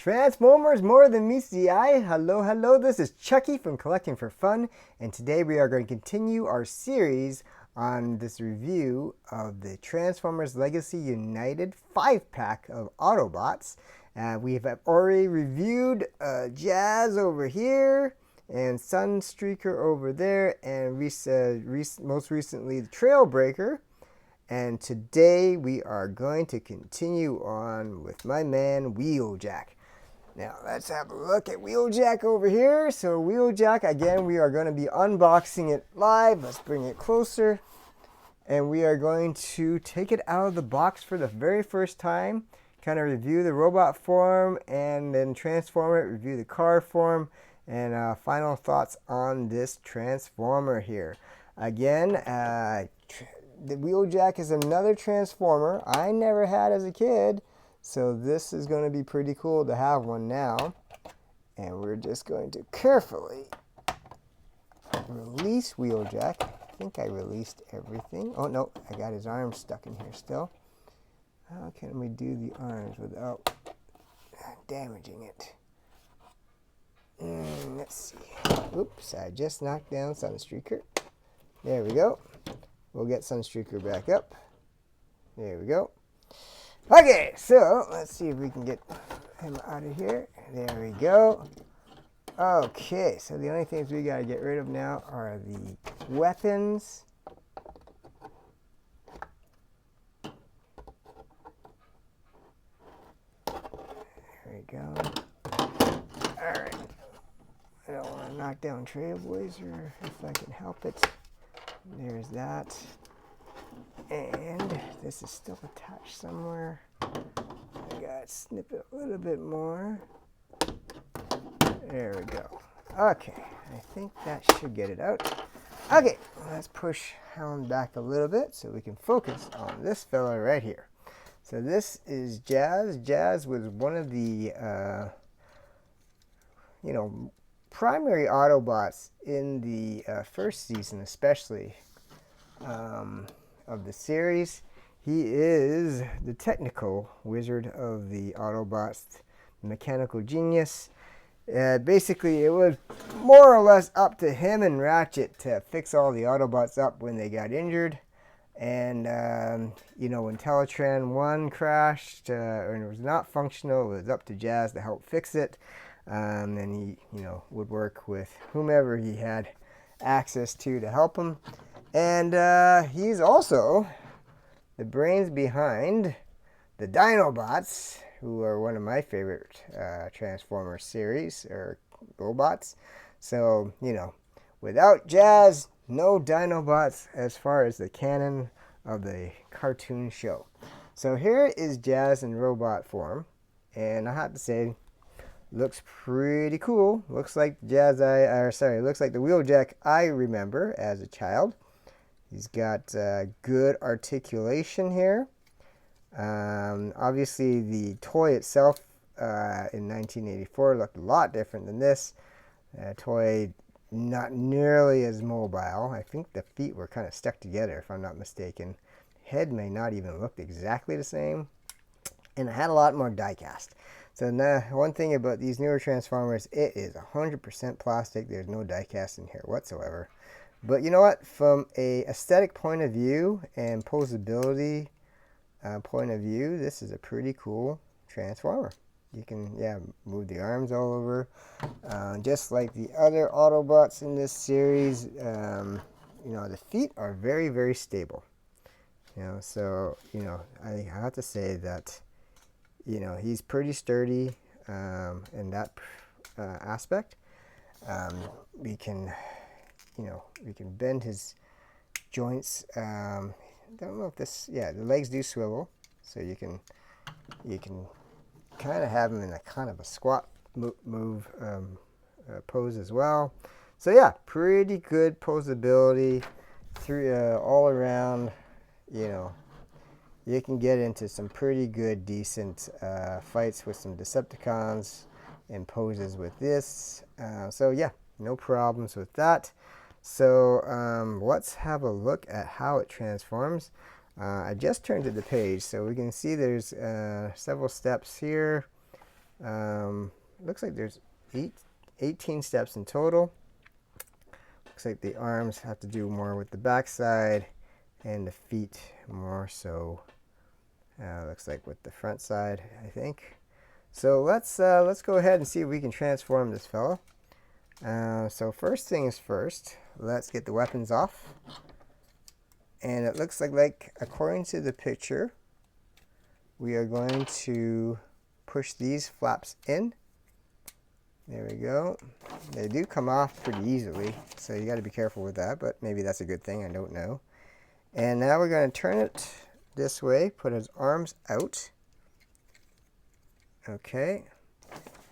Transformers more than meets the eye. Hello, hello. This is Chucky from Collecting for Fun, and today we are going to continue our series on this review of the Transformers Legacy United 5-pack of Autobots. We have already reviewed Jazz over here, and Sunstreaker over there, and most recently the Trailbreaker. And today we are going to continue on with my man Wheeljack. Now let's have a look at Wheeljack over here. So Wheeljack, again, we are going to be unboxing it live. Let's bring it closer. And we are going to take it out of the box for the very first time. Kind of review the robot form and then transform it, review the car form, and final thoughts on this Transformer here. Again, the Wheeljack is another Transformer I never had as a kid. So this is going to be pretty cool to have one now. And we're just going to carefully release Wheeljack. I think I released everything. Oh no, I got his arms stuck in here still. How can we do the arms without damaging it? Let's see. Oops, I just knocked down Sunstreaker. There we go. We'll get Sunstreaker back up. There we go. Okay, so let's see if we can get him out of here. There we go. Okay, so the only things we gotta get rid of now are the weapons. There we go. Alright. I don't want to knock down Trailblazer if I can help it. There's that. And this is still attached somewhere. I gotta snip it a little bit more. There we go. Okay, I think that should get it out. Okay, let's push Hound back a little bit so we can focus on this fella right here. So this is Jazz. Jazz was one of the, primary Autobots in the first season, especially. Of the series. He is the technical wizard of the Autobots, the mechanical genius. Basically, it was more or less up to him and Ratchet to fix all the Autobots up when they got injured. And, when Teletran 1 crashed and it was not functional, it was up to Jazz to help fix it. And he, would work with whomever he had access to help him. And he's also the brains behind the Dinobots, who are one of my favorite Transformers series, or robots. So, without Jazz, no Dinobots as far as the canon of the cartoon show. So here is Jazz in robot form. And I have to say, looks pretty cool. Looks like looks like the Wheeljack I remember as a child. He's got good articulation here. Obviously, the toy itself in 1984 looked a lot different than this. Toy not nearly as mobile. I think the feet were kind of stuck together, if I'm not mistaken. Head may not even look exactly the same. And it had a lot more die-cast. So now, one thing about these newer Transformers, it is 100% plastic. There's no die-cast in here whatsoever. But you know what? From a aesthetic point of view and posability point of view, this is a pretty cool Transformer. You can, move the arms all over. Just like the other Autobots in this series, the feet are very, very stable. So, I have to say that, he's pretty sturdy in that aspect. We can bend his joints. Don't know if this, the legs do swivel, so you can kind of have him in a kind of a squat move pose as well. So pretty good posability through all around. You can get into some pretty good, decent fights with some Decepticons and poses with this. No problems with that. So let's have a look at how it transforms. I just turned to the page, so we can see there's several steps here. Looks like there's 18 steps in total. Looks like the arms have to do more with the backside and the feet more so, looks like with the front side, I think. So let's go ahead and see if we can transform this fella. So first things first, let's get the weapons off. And it looks like according to the picture, we are going to push these flaps in. There we go. They do come off pretty easily, so you got to be careful with that, but maybe that's a good thing, I don't know. And now we're going to turn it this way, put his arms out. Okay.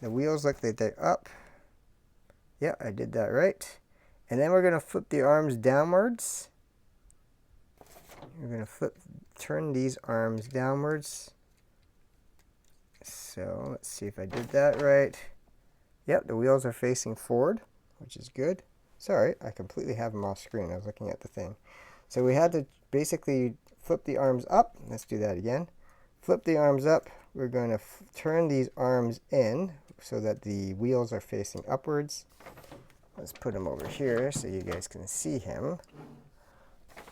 The wheels look like they're up. Yeah, I did that right. And then we're going to flip the arms downwards. We're going to turn these arms downwards. So let's see if I did that right. Yep, the wheels are facing forward, which is good. Sorry, I completely have them off screen. I was looking at the thing. So we had to basically flip the arms up. Let's do that again. Flip the arms up. We're going to turn these arms in so that the wheels are facing upwards. Let's put him over here so you guys can see him.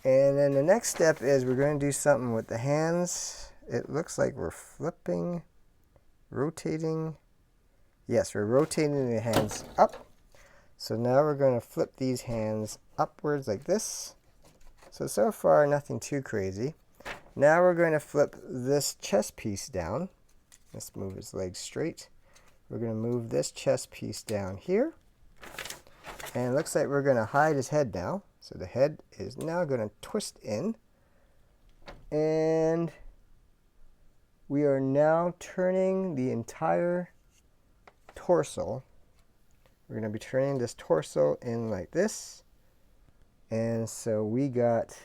And then the next step is we're going to do something with the hands. It looks like we're flipping, rotating. Yes, we're rotating the hands up. So now we're going to flip these hands upwards like this. So far, nothing too crazy. Now we're going to flip this chest piece down. Let's move his legs straight. We're going to move this chest piece down here. And it looks like we're going to hide his head now. So the head is now going to twist in. And we are now turning the entire torso. We're going to be turning this torso in like this. And so we got,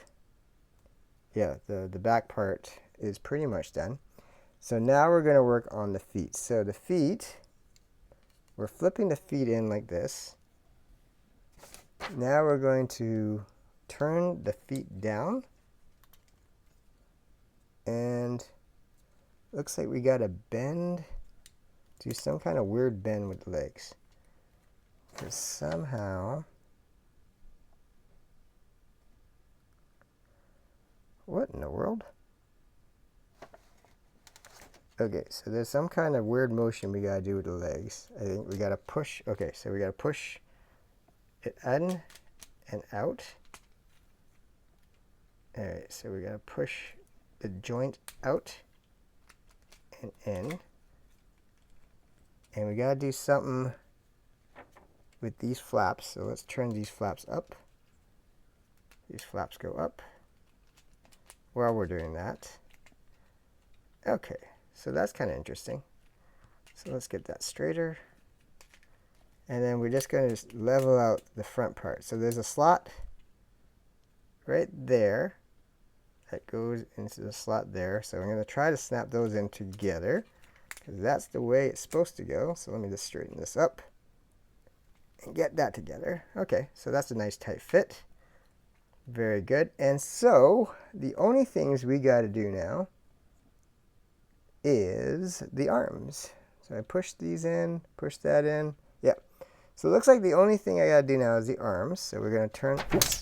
yeah, the back part is pretty much done. So now we're going to work on the feet. So the feet, we're flipping the feet in like this. Now we're going to turn the feet down. And looks like we got to bend, do some kind of weird bend with the legs. Because somehow, what in the world? Okay, so there's some kind of weird motion we gotta do with the legs. I think we gotta push. Okay, so we gotta push it in and out. Alright, so we gotta push the joint out and in. And we gotta do something with these flaps. So let's turn these flaps up. These flaps go up while we're doing that. Okay, so that's kind of interesting. So let's get that straighter. And then we're just going to level out the front part. So there's a slot right there that goes into the slot there. So I'm going to try to snap those in together because that's the way it's supposed to go. So let me just straighten this up and get that together. Okay, so that's a nice tight fit. Very good. And so the only things we got to do now is the arms. So I push these in, push that in. Yep. So it looks like the only thing I got to do now is the arms. So we're going to turn. Oops,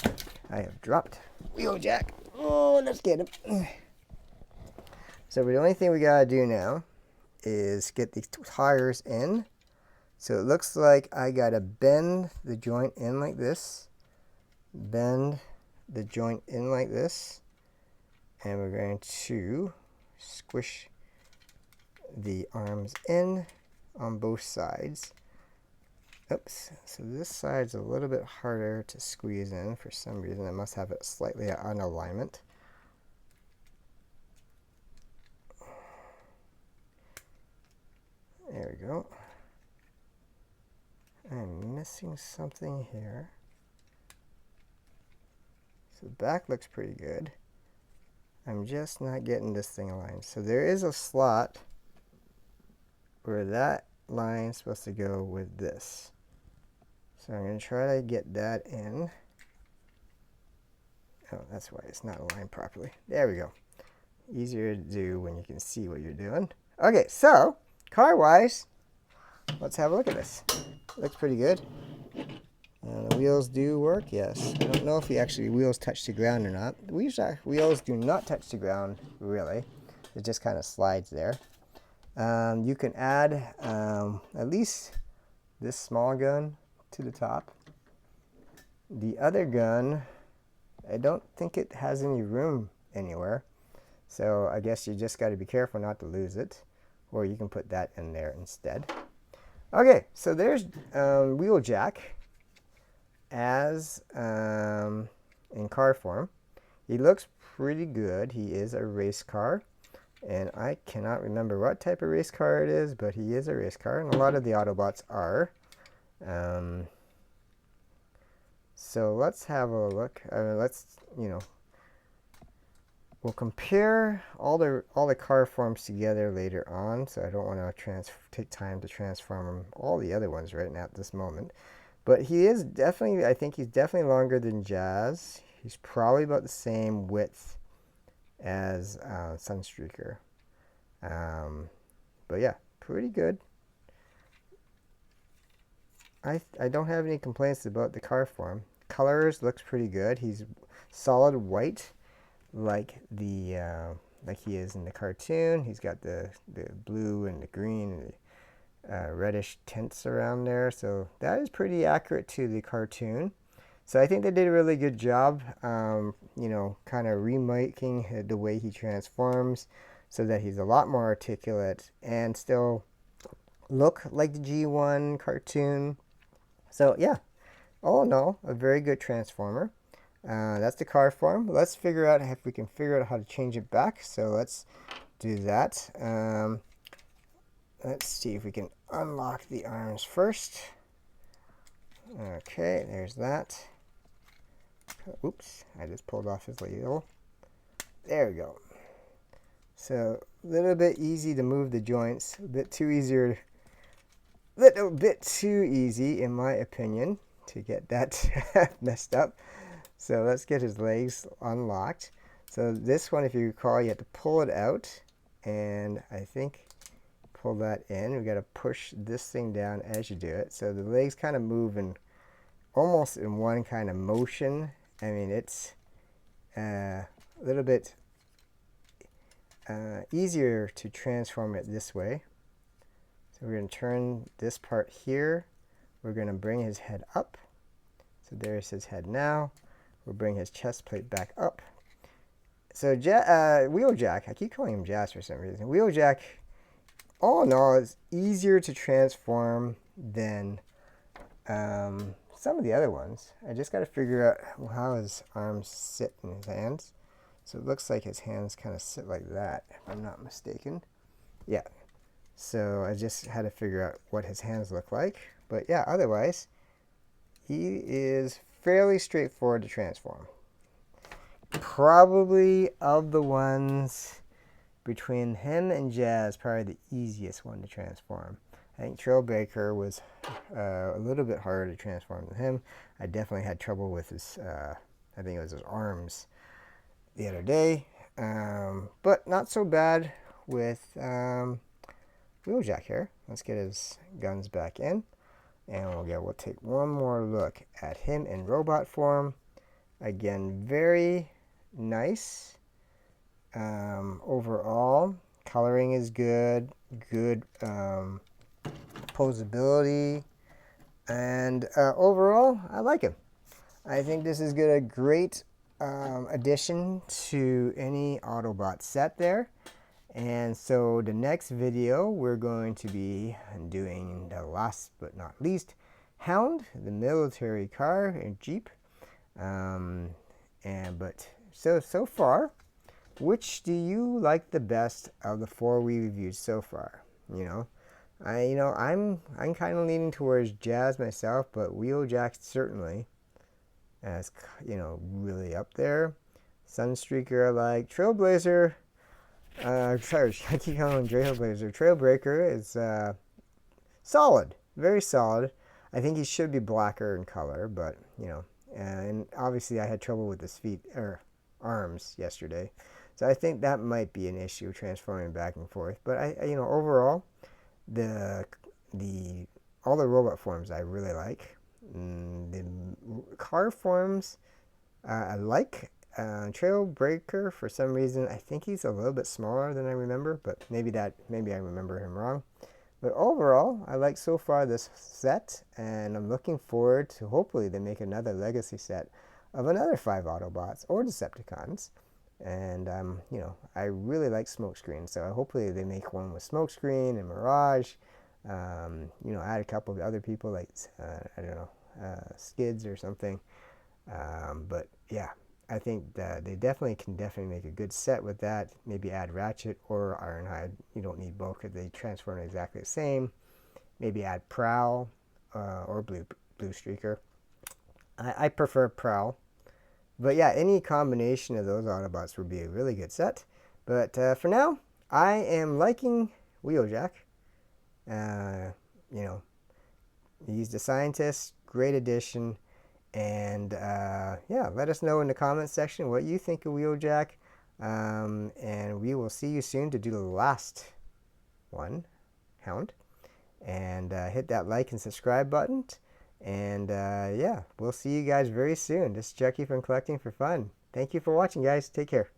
I have dropped Wheeljack. Oh, let's get him. So the only thing we got to do now is get the tires in. So it looks like I got to bend the joint in like this. Bend the joint in like this. And we're going to squish the arms in on both sides. Oops, so this side's a little bit harder to squeeze in for some reason. I must have it slightly out of alignment. There we go. I'm missing something here. So the back looks pretty good. I'm just not getting this thing aligned. So there is a slot where that line is supposed to go with this. So I'm going to try to get that in. Oh, that's why it's not aligned properly. There we go. Easier to do when you can see what you're doing. Okay, so car-wise, let's have a look at this. Looks pretty good. The wheels do work, yes. I don't know if wheels touch the ground or not. The wheels do not touch the ground, really. It just kind of slides there. You can add at least this small gun to the top. The other gun, I don't think it has any room anywhere. So I guess you just got to be careful not to lose it. Or you can put that in there instead. Okay, so there's Wheeljack as in car form. He looks pretty good. He is a race car. And I cannot remember what type of race car it is, but he is a race car. And a lot of the Autobots are. So let's have a look. We'll compare all the car forms together later on. So I don't want to take time to transform all the other ones right now at this moment. But he is definitely, I think he's definitely longer than Jazz. He's probably about the same width as Sunstreaker. But yeah, pretty good. I don't have any complaints about the car form. Colors looks pretty good. He's solid white, like he is in the cartoon. He's got the blue and the green and the reddish tints around there. So that is pretty accurate to the cartoon. So I think they did a really good job, kind of remaking the way he transforms so that he's a lot more articulate and still look like the G1 cartoon. So yeah, all in all, a very good transformer. That's the car form. Let's figure out if we can figure out how to change it back. So let's do that. Let's see if we can unlock the arms first. Okay, there's that. Oops, I just pulled off his ladle. There we go. So a little bit easy to move the joints. A little bit too easy in my opinion to get that messed up. So let's get his legs unlocked. So this one, if you recall, you have to pull it out, and I think pull that in. We got to push this thing down as you do it. So the legs kind of move in almost in one kind of motion. I mean, it's a little bit easier to transform it this way. So we're going to turn this part here. We're going to bring his head up. So there's his head now. We'll bring his chest plate back up. So Wheeljack, I keep calling him Jazz for some reason. Wheeljack, all in all, is easier to transform than some of the other ones. I just got to figure out how his arms sit in his hands. So it looks like his hands kind of sit like that, if I'm not mistaken. Yeah. So I just had to figure out what his hands look like. But yeah, otherwise, he is fairly straightforward to transform. Probably of the ones between him and Jazz, probably the easiest one to transform. I think Trailbreaker was a little bit harder to transform than him. I definitely had trouble with his, I think it was his arms the other day. But not so bad with Wheeljack here. Let's get his guns back in. And we'll take one more look at him in robot form. Again, very nice. Overall, coloring is good. Good posability. And overall, I like him. I think this is a great addition to any Autobot set there. And so the next video, we're going to be doing the last but not least, Hound, the military car and Jeep. But so far, which do you like the best of the 4 we reviewed so far? I'm kind of leaning towards Jazz myself, but Wheeljack certainly as really up there. Sunstreaker I like. Trailblazer. Sorry, I keep calling him Trailblazer. Trailbreaker is solid, very solid. I think he should be blacker in color, but and obviously I had trouble with his feet or arms yesterday, so I think that might be an issue transforming back and forth. But I overall, the all the robot forms I really like. The car forms I like. Trailbreaker, for some reason, I think he's a little bit smaller than I remember, but maybe I remember him wrong. But overall, I like so far this set, and I'm looking forward to hopefully they make another legacy set of another 5 Autobots or Decepticons. And I really like Smokescreen, so hopefully they make one with Smokescreen and Mirage. Add a couple of other people like I don't know, Skids or something. But yeah, I think that they can make a good set with that. Maybe add Ratchet or Ironhide. You don't need both because they transform exactly the same. Maybe add Prowl or Blue Streaker. I prefer Prowl. But yeah, any combination of those Autobots would be a really good set. But for now, I am liking Wheeljack. He's the scientist, great addition. And yeah, let us know in the comments section what you think of Wheeljack. And we will see you soon to do the last one, Hound. And hit that like and subscribe button. And yeah, we'll see you guys very soon. This is Chucky from Collecting for Fun. Thank you for watching, guys. Take care.